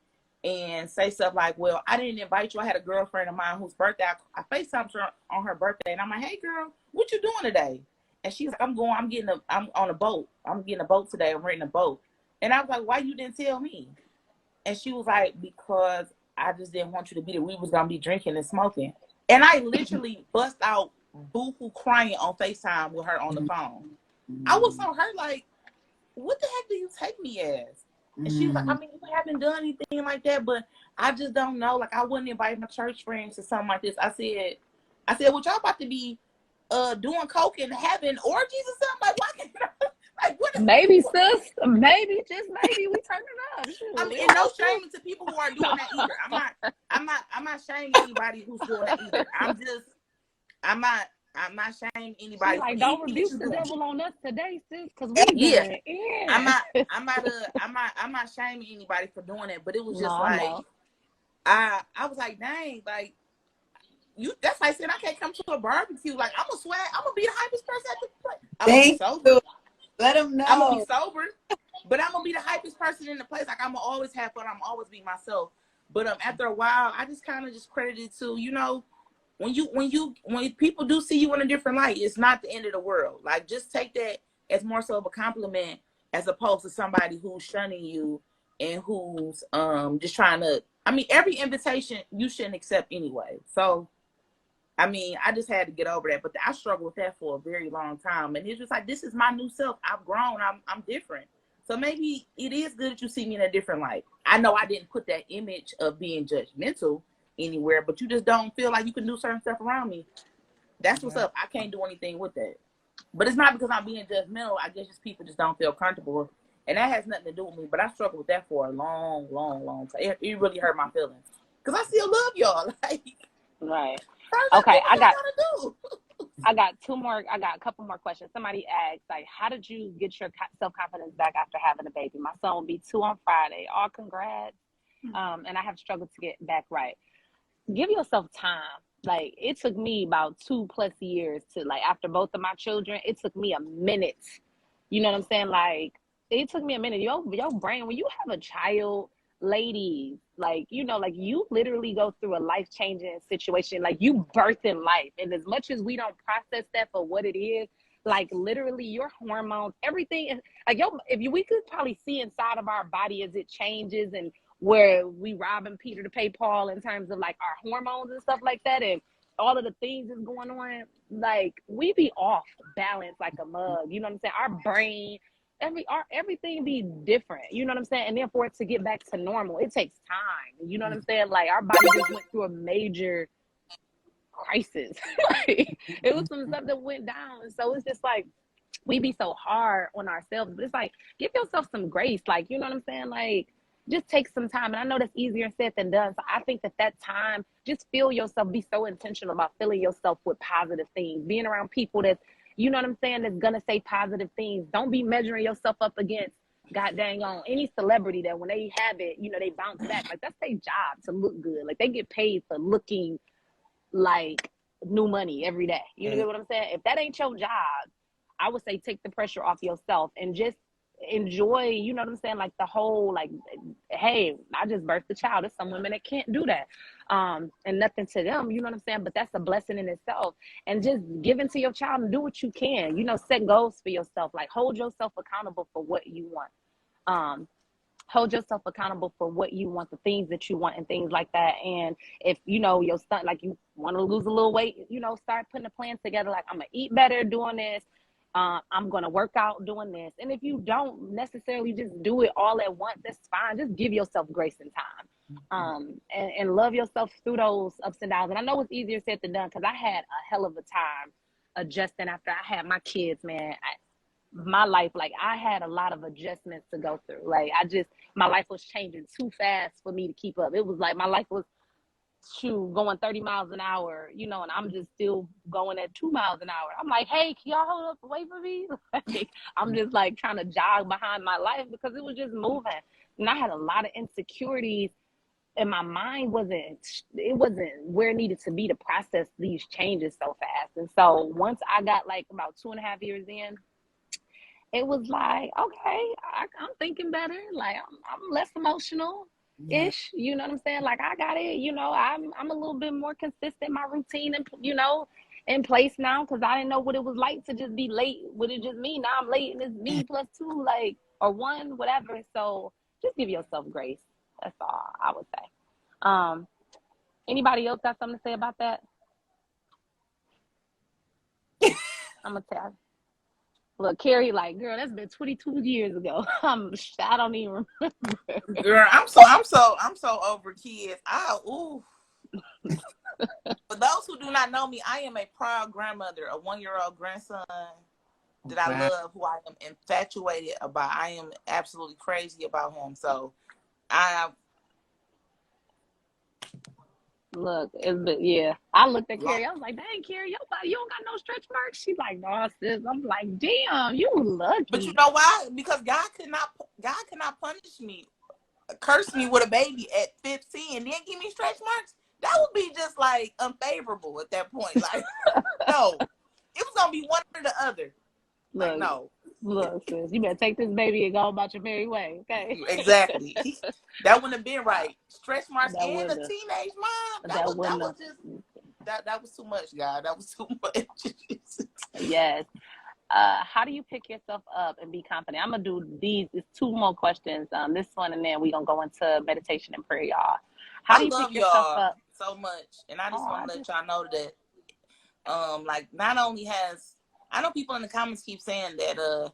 and say stuff like, well, I didn't invite you. I had a girlfriend of mine whose birthday, I FaceTimed her on her birthday, and I'm like, hey girl, what you doing today? And she's like, I'm on a boat. I'm getting a boat today. I'm renting a boat. And I was like, why you didn't tell me? And she was like, because I just didn't want you to be there. We was going to be drinking and smoking. And I literally bust out boo-hoo crying on FaceTime with her on the phone. I was so hurt, like, what the heck do you take me as? And she was like, I mean, you haven't done anything like that, but I just don't know. Like, I wouldn't invite my church friends to something like this. I said, well, y'all about to be doing coke and having orgies or something? Like, why can't like what? Maybe, sis. Maybe, just maybe we turn it up. Shoot, I mean, and no shame to people who are doing that either. I'm not shaming anybody who's doing that either. I'm not shaming anybody. Like, don't rebuke the devil on us today, sis, because we doing it. I'm not shaming anybody for doing it, but it was just I was like, dang, like, that's like saying I can't come to a barbecue. Like, I'm gonna be the hypest person at the place. I'm gonna be sober. Let them know. I'm gonna be sober, but I'm gonna be the hypest person in the place. Like, I'm gonna always have fun. I'm gonna always be myself. But after a while, I just kind of just credited to, you know, when people do see you in a different light, it's not the end of the world. Like, just take that as more so of a compliment as opposed to somebody who's shunning you and who's just trying to. I mean, every invitation you shouldn't accept anyway. So, I mean, I just had to get over that. But I struggled with that for a very long time. And it's just like, this is my new self. I've grown. I'm different. So maybe it is good that you see me in a different light. I know I didn't put that image of being judgmental anywhere, but you just don't feel like you can do certain stuff around me. That's what's up. I can't do anything with that. But it's not because I'm being judgmental. I guess just people just don't feel comfortable. And that has nothing to do with me. But I struggled with that for a long, long, long time. It really hurt my feelings. Because I still love y'all. Like, right. Okay, I got a couple more questions. Somebody asked, like, how did you get your self-confidence back after having a baby? My son will be 2 on Friday. All congrats. And I have struggled to get back right. Give yourself time. Like, it took me about 2+ years to, like, after both of my children, it took me a minute. You know what I'm saying? Like, it took me a minute. Your brain, when you have a child, ladies, like, you know, like, you literally go through a life-changing situation. Like, you birth in life. And as much as we don't process that for what it is, like, literally your hormones, everything is like, we could probably see inside of our body as it changes, and where we robbing Peter to pay Paul in terms of, like, our hormones and stuff like that, and all of the things that's going on. Like, we be off balance like a mug. You know what I'm saying? Our brain, everything be different. You know what I'm saying? And then for it to get back to normal, it takes time. You know what I'm saying? Like, our body just went through a major crisis. Like, it was some stuff that went down. So it's just like, we be so hard on ourselves, but it's like, give yourself some grace. Like, you know what I'm saying? Like, just take some time. And I know that's easier said than done. So I think that time, just feel yourself, be so intentional about filling yourself with positive things, being around people that's, you know what I'm saying, that's gonna say positive things. Don't be measuring yourself up against, god dang on, any celebrity that when they have it, you know, they bounce back. Like, that's their job to look good. Like, they get paid for looking like new money every day. You know what I'm saying? If that ain't your job, I would say take the pressure off yourself and just enjoy, you know what I'm saying? Like, the whole, like, hey, I just birthed a child. There's some women that can't do that. And nothing to them, you know what I'm saying? But that's a blessing in itself. And just give into your child and do what you can. You know, set goals for yourself. Like, hold yourself accountable for what you want. Hold yourself accountable for what you want, the things that you want and things like that. And if, you know, your son, like, you want to lose a little weight, you know, start putting a plan together. Like, I'm going to eat better doing this. I'm going to work out doing this. And if you don't necessarily just do it all at once, that's fine. Just give yourself grace and time, and love yourself through those ups and downs. And I know it's easier said than done, because I had a hell of a time adjusting after I had my kids, man. My life, like, I had a lot of adjustments to go through. Like, my life was changing too fast for me to keep up. It was like my life was going 30 miles an hour, you know, and I'm just still going at 2 miles an hour. I'm like, hey, can y'all hold up and wait for me? Like, I'm just like trying to jog behind my life because it was just moving. And I had a lot of insecurities, and my mind wasn't where it needed to be to process these changes so fast. And so once I got like about 2.5 years in, it was like, okay, I'm thinking better. Like, I'm less emotional ish, you know what I'm saying? Like, I got it, you know, I'm a little bit more consistent, my routine, and, you know, in place now, because I didn't know what it was like to just be late. Would it just me? Now I'm late and it's me plus 2, like, or 1, whatever. So just give yourself grace. That's all I would say. Anybody else got something to say about that? I'm gonna tell. Look, Carrie, like, girl, that's been 22 years ago. I don't even remember. Girl, I'm so over kids. For those who do not know me, I am a proud grandmother, a 1-year-old grandson that I love, who I am infatuated about. I am absolutely crazy about him. So look, yeah. I looked at Carrie. I was like, dang, Carrie, your body, you don't got no stretch marks. She's like, no, sis. I'm like, damn, you lucky. But you know why? Because God cannot punish me, curse me with a baby at 15 and then give me stretch marks. That would be just like unfavorable at that point. Like, no, it was gonna be one or the other. Like, no. Look, sis, you better take this baby and go about your merry way, okay? Exactly. That wouldn't have been right. Stretch marks and a teenage mom. That was too much, God. That was too much. Yes. How do you pick yourself up and be confident? I'm gonna do these. It's 2 more questions. This one, and then we're gonna go into meditation and prayer, y'all. How do you pick yourself up so much? And I just want to let y'all know that, like, not only I know people in the comments keep saying that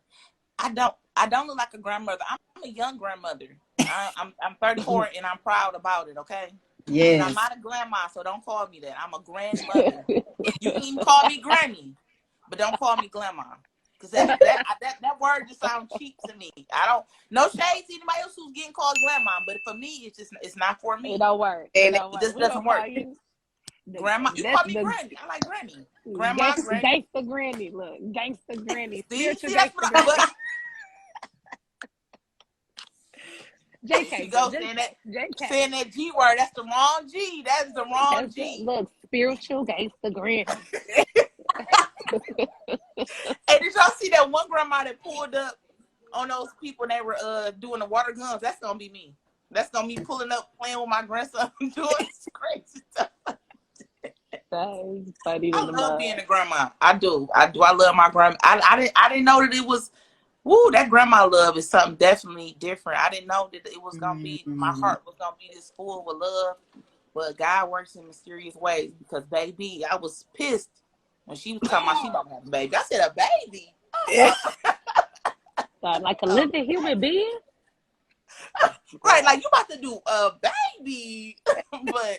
I don't look like a grandmother. I'm a young grandmother. I'm 34 and I'm proud about it. Okay. Yes. And I'm not a grandma, so don't call me that. I'm a grandmother. You can even call me granny, but don't call me grandma, because that word just sounds cheap to me. No shade to anybody else who's getting called grandma, but for me, it's not for me. It don't work. And it just doesn't work. Grandma, you call me granny. I like granny. Grandma, granny. Gangsta granny. Look, gangsta granny. See, that's what I like. JK, go saying that G word. That's the wrong G. That's the wrong G. Look, spiritual gangsta granny. Hey, did y'all see that one grandma that pulled up on those people and they were doing the water guns? That's gonna be me. That's gonna be pulling up, playing with my grandson, doing crazy stuff. That is funny. I love being a grandma. I do. I love my grandma. I didn't know that it was. Woo, that grandma love is something definitely different. I didn't know that it was gonna be. My heart was gonna be this full of love, but God works in mysterious ways. Because baby, I was pissed when she was talking about she about to have a baby. I said, a baby? Yeah. Like a living human being? Right, like you about to do a baby. But,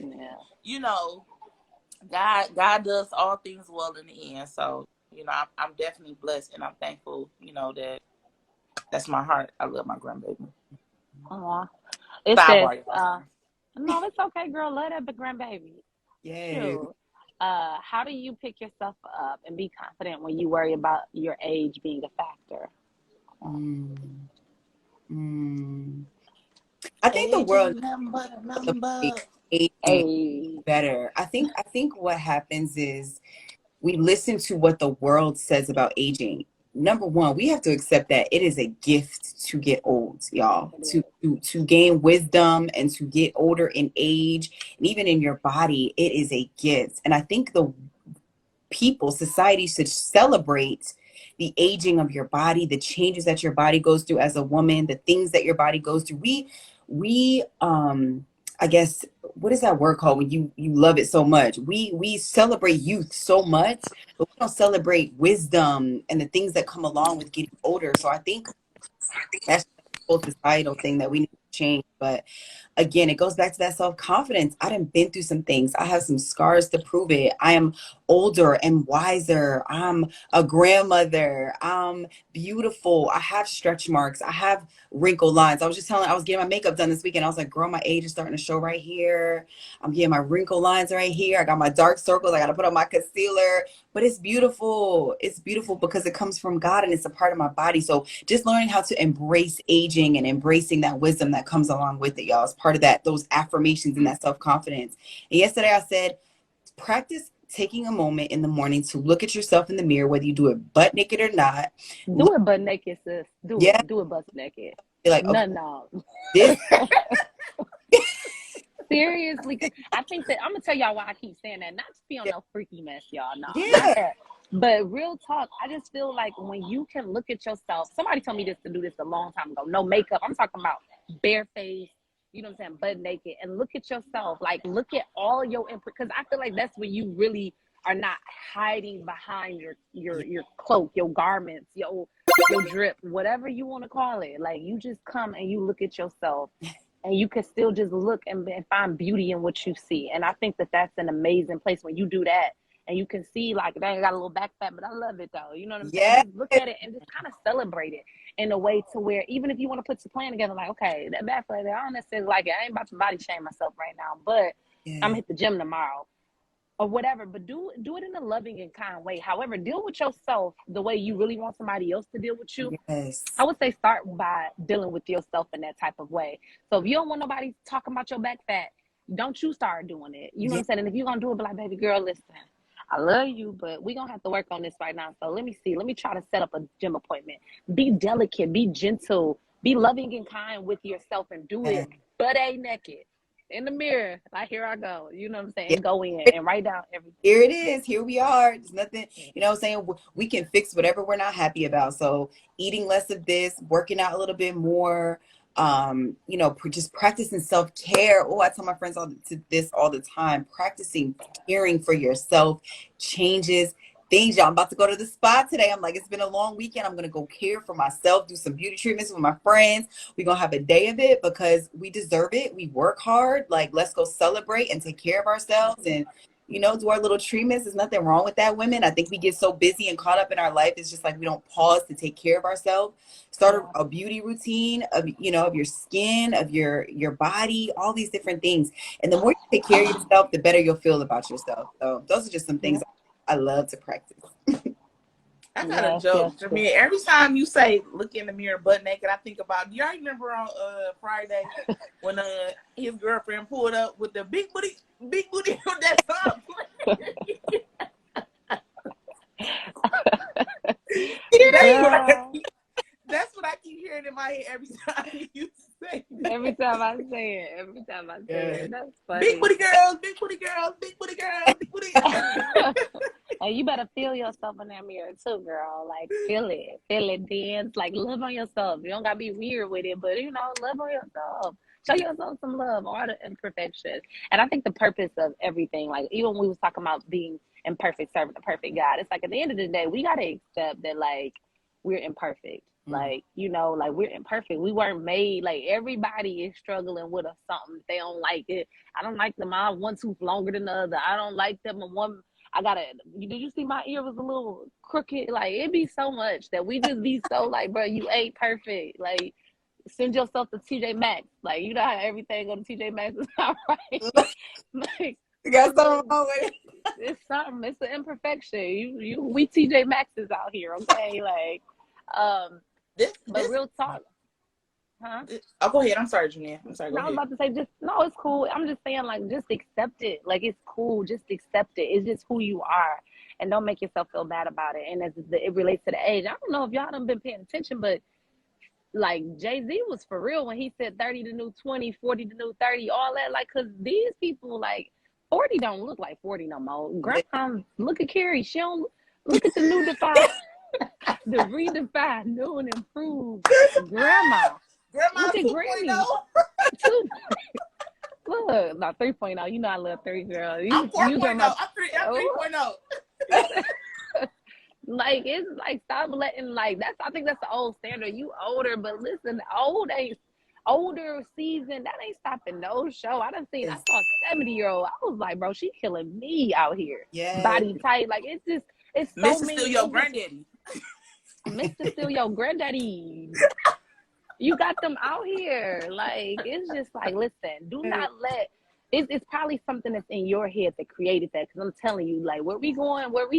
you know, God does all things well in the end. So, I'm definitely blessed, and I'm thankful, that's my heart. I love my grandbaby. Aw. It says, Sidebar, y'all. Sorry. no, it's okay, girl. Love that grandbaby. Yeah. Shoot. How do you pick yourself up and be confident when you worry about your age being a factor? Mm, mm. I think the Age world ain't nothing but a needs to number. make aging Hey, better. I think what happens is we listen to what the world says about aging. Number one, we have to accept that it is a gift to get old, y'all. it To is. to, to gain wisdom and to get older in age and even in your body, it is a gift. And I think the society should celebrate the aging of your body, the changes that your body goes through as a woman, the things that your body goes through. We I guess, what is that word called when you love it so much? We celebrate youth so much, but we don't celebrate wisdom and the things that come along with getting older. So I think that's a whole societal thing that we need to change. But again, it goes back to that self-confidence. I done been through some things. I have some scars to prove it. I am older and wiser. I'm a grandmother. I'm beautiful. I have stretch marks. I have wrinkle lines. I was getting my makeup done this weekend. I was like, girl, my age is starting to show right here. I'm getting my wrinkle lines right here. I got my dark circles. I got to put on my concealer. But it's beautiful. It's beautiful because it comes from God and it's a part of my body. So just learning how to embrace aging and embracing that wisdom that comes along with it, y'all, is part of that, those affirmations and that self-confidence. And yesterday I said, practice taking a moment in the morning to look at yourself in the mirror, whether you do it butt naked or not. Do it butt naked, sis. Do Yeah. it. Do it butt naked. Be like, okay, None off. this, Seriously, 'cause I think that I'm gonna tell y'all why I keep saying that. Not to be on yeah, no freaky mess, y'all. No, not yeah, that. But real talk, I just feel like when you can look at yourself. Somebody told me this to do this a long time ago. No makeup. I'm talking about bare face. You know what I'm saying? Butt naked, and look at yourself. Like look at all your input, because I feel like that's when you really are not hiding behind your cloak, your garments, your drip, whatever you want to call it. Like you just come and you look at yourself and you can still just look and find beauty in what you see. And I think that that's an amazing place when you do that and you can see like dang, I got a little back fat, but I love it though. You know what I'm saying? yeah, Just look at it and just kind of celebrate it in a way to where even if you want to put your plan together, like okay, that back fat, I don't necessarily like it. I ain't about to body shame myself right now, but I'm yeah, gonna hit the gym tomorrow or whatever, but do it in a loving and kind way. However, deal with yourself the way you really want somebody else to deal with you. I yes, would say start by dealing with yourself in that type of way. So if you don't want nobody talking about your back fat, don't you start doing it. You know what yeah, I'm saying? And if you're gonna do it, be like, baby girl, listen, I love you, but we're gonna have to work on this right now. So let me see. Let me try to set up a gym appointment. Be delicate, be gentle, be loving and kind with yourself and do yeah. it butt a naked in the mirror. Like here I go. You know what I'm saying? Yeah. And go in and write down everything. Here it is. Here we are. There's nothing, you know what I'm saying? We can fix whatever we're not happy about. So eating less of this, working out a little bit more, just practicing self-care. Oh, I tell my friends this all the time. Practicing caring for yourself changes things, y'all. I'm about to go to the spa today. I'm like, it's been a long weekend. I'm going to go care for myself, do some beauty treatments with my friends. We're going to have a day of it because we deserve it. We work hard. Like, let's go celebrate and take care of ourselves and do our little treatments. There's nothing wrong with that, women. I think we get so busy and caught up in our life. It's just like we don't pause to take care of ourselves. Start Yeah. a beauty routine of your skin, of your body, all these different things. And the more you take care of yourself, the better you'll feel about yourself. So those are just some Yeah. things I love to practice. I got a Yes, yes, joke, yes. Jameer. Every time you say look in the mirror butt naked, I think about, y'all remember on Friday when his girlfriend pulled up with the big booty that song? that's what I Girl. that's what I keep hearing in my head every time you say Every that. time I say it, Yeah. that's Big funny. booty girls, big booty girls, big booty girls, big booty girls. And you better feel yourself in that mirror too, girl. Like feel it, dance, like love on yourself. You don't gotta be weird with it, but love on yourself. Show yourself some love, all the imperfections. And I think the purpose of everything, like even when we was talking about being imperfect, serving the perfect God, it's like at the end of the day, we gotta accept that like we're imperfect. Like, you know, like we're imperfect. We weren't made, like everybody is struggling with a something. They don't like it. I don't like them. I have one tooth longer than the other. I don't like them. And one, did you see my ear was a little crooked? Like it be so much that we just be so like, bro, you ain't perfect. Like send yourself to TJ Maxx. Like, you know how everything go to TJ Maxx is not right. Like, You got something wrong with it. It's something. It's an imperfection. We TJ Maxx's out here, okay? Like, but real talk, huh? Oh, go ahead. I'm sorry, Janelle. I'm sorry. Go No, I was ahead. about to say, no, it's cool. I'm just saying, like, just accept it. Like, it's cool. Just accept it. It's just who you are, and don't make yourself feel bad about it. And as it relates to the age, I don't know if y'all done been paying attention, but like Jay-Z was for real when he said 30 the new 20, 40 the new 30, all that. Like, cause these people, like, 40 don't look like 40 no more. Grandma, look at Carrie. She don't look at the new defined, the redefined, new and improved grandma. Grandma Look at 2.0. Granny. Look, not 3.0. You know I love 3, girl. I'm 4.0. I'm 3.0. Like, it's like, stop letting, like, I think that's the old standard. You older, but listen, older season, that ain't stopping no show. I saw a 70-year-old. I was like, bro, she killing me out here. Yeah. Body tight. Like, it's so Mr. many. Still your granddaddy. Mr. Still your granddaddy. You got them out here. Like, it's just like, listen, do not let, it's probably something that's in your head that created that. Because I'm telling you, like, where we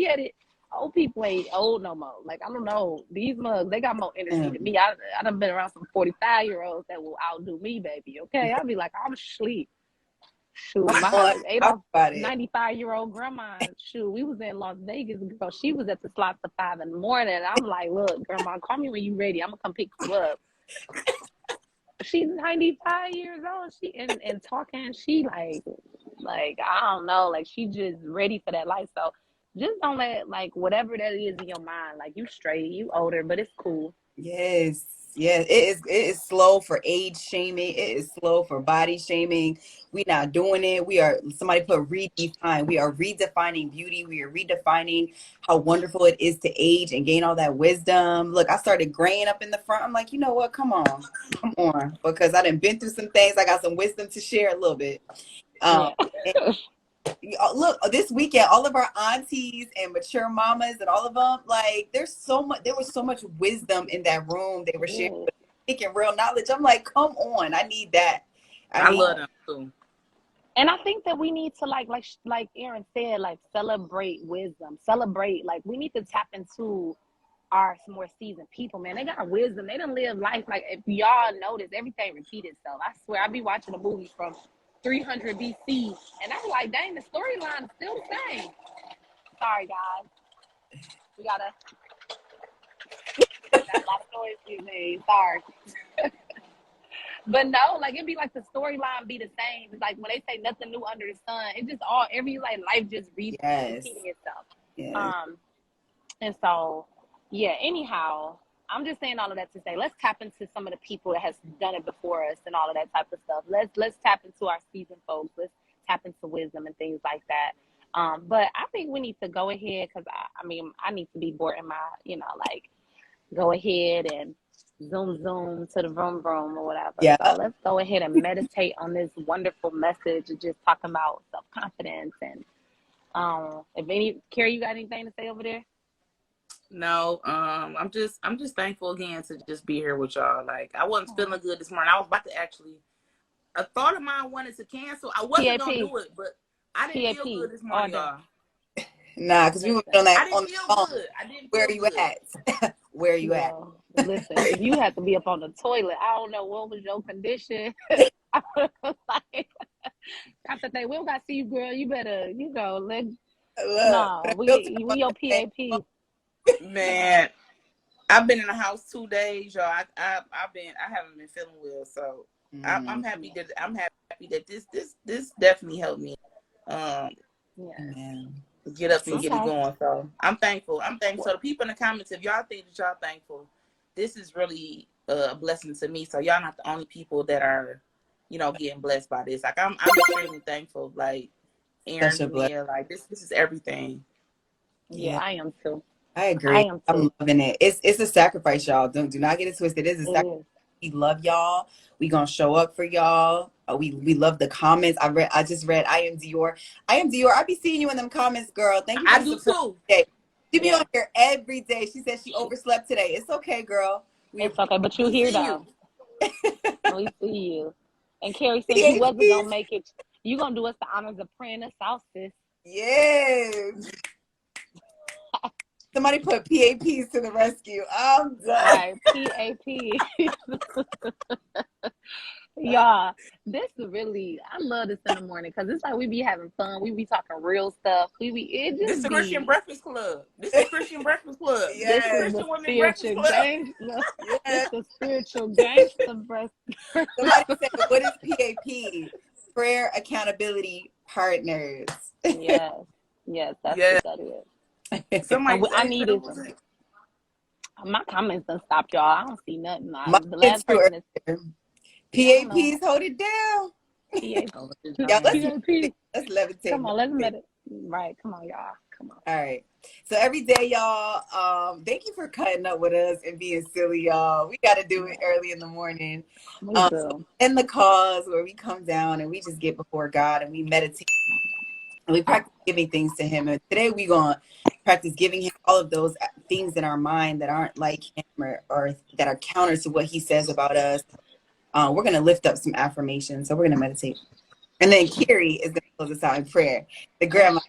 headed, old people ain't old no more. Like, I don't know. These mugs, they got more energy than me. I done been around some 45-year-olds that will outdo me, baby. Okay? I'll be like, I'm asleep. Shoot, my 95-year-old grandma, shoot, we was in Las Vegas, girl. She was at the slots at 5 in the morning. I'm like, look, grandma, call me when you ready. I'm gonna come pick you up. She's 95 years old. She and talking, she like I don't know, like she just ready for that life. So just don't let, like, whatever that is in your mind, like, you straight, you older, but it's cool. Yes. Yes. It is slow for age shaming. It is slow for body shaming. We're not doing it. Somebody put redefine. We are redefining beauty. We are redefining how wonderful it is to age and gain all that wisdom. Look, I started graying up in the front. I'm like, you know what? Come on. Because I done been through some things. I got some wisdom to share a little bit. Look, this weekend, all of our aunties and mature mamas and all of them, like, there was so much wisdom in that room. They were sharing real knowledge. I'm like, come on, I need that. I love them too. And I think that we need to, like Aaron said, like, celebrate wisdom. Celebrate, like, we need to tap into our more seasoned people, man. They got wisdom. They done live life. Like, if y'all notice, everything repeats itself. I swear, I be watching a movie from 300 BC, and I'm like, dang, the storyline is still the same. Sorry, guys. We got a lot of noise being made. Sorry. But no, like, it'd be like the storyline be the same. It's like when they say nothing new under the sun, it just every like life just repeating itself. Yes. And so, yeah, anyhow, I'm just saying all of that to say, let's tap into some of the people that has done it before us and all of that type of stuff. Let's tap into our seasoned folks. Let's tap into wisdom and things like that. But I think we need to go ahead, because I need to be bored in my, like, go ahead and zoom to the vroom or whatever. Yeah. So let's go ahead and meditate on this wonderful message of just talking about self-confidence. And Carrie, you got anything to say over there? No, I'm just thankful again to just be here with y'all. Like, I wasn't feeling good this morning. I was about to a thought of mine wanted to cancel. I wasn't gonna do it, but I didn't feel good this morning, y'all. Nah, because we were on that. I didn't feel good. Where are you at? Where are you at? Listen, if you had to be up on the toilet, I don't know what was your condition. Like, I said, we don't got to see you, girl. You better, we your PAP. Man, I've been in the house 2 days, y'all. I haven't been feeling well, so I'm happy that this definitely helped me. Get up and get it going. So I'm thankful. So the people in the comments, if y'all think that y'all thankful, this is really a blessing to me. So y'all not the only people that are, getting blessed by this. Like, I'm extremely thankful. Like, Aaron, like, this is everything. Yeah, I am too. I I agree. am I'm too. loving it. It's a sacrifice, y'all. Do not get it twisted. It is a It sacrifice. is. We love y'all. We gonna show up for y'all. We love the comments. I just read I am Dior. I am Dior. I be seeing you in them comments, girl. Thank you for I the do support too. today. She be Yeah. on here every day. She said she overslept today. It's okay, girl. We It's okay, but you We here see you. though. We see you. And Carrie, since you wasn't PhDs. gonna make it, you gonna do us the honors of praying us out, sis. Yes. Somebody put PAPs to the rescue. I'm done. Right, PAP. Y'all, this is really, I love this in the morning because it's like we be having fun. We be talking real stuff. It This is just the Christian be, Breakfast Club. This is the Christian Breakfast Club. This this is the is Yes. the Christian Women Breakfast spiritual Club. gangster. This Yes. the spiritual gangster breast. Somebody said, what is PAP? Prayer Accountability Partners. Yes, yes, that's Yeah. what that is. Somebody And I said needed it was it. my comments done stopped, y'all. I don't see nothing. Mine The did last too person is, earlier. yeah, I don't know. PAPs, hold it down. PAP. Oh, it's Y'all, not let's me. levitate. PAP. Let's levitate. Come on, let's meditate. Right, come on, y'all. Come on. All right. So every day, y'all, thank you for cutting up with us and being silly, y'all. We got to do it early in the morning. We do. In the cause where we come down and we just get before God and we meditate and we practice giving things to Him. And today we going to practice giving Him all of those things in our mind that aren't like Him or that are counter to what He says about us. We're going to lift up some affirmations. So we're going to meditate. And then Carrie is going to close us out in prayer. The grandma.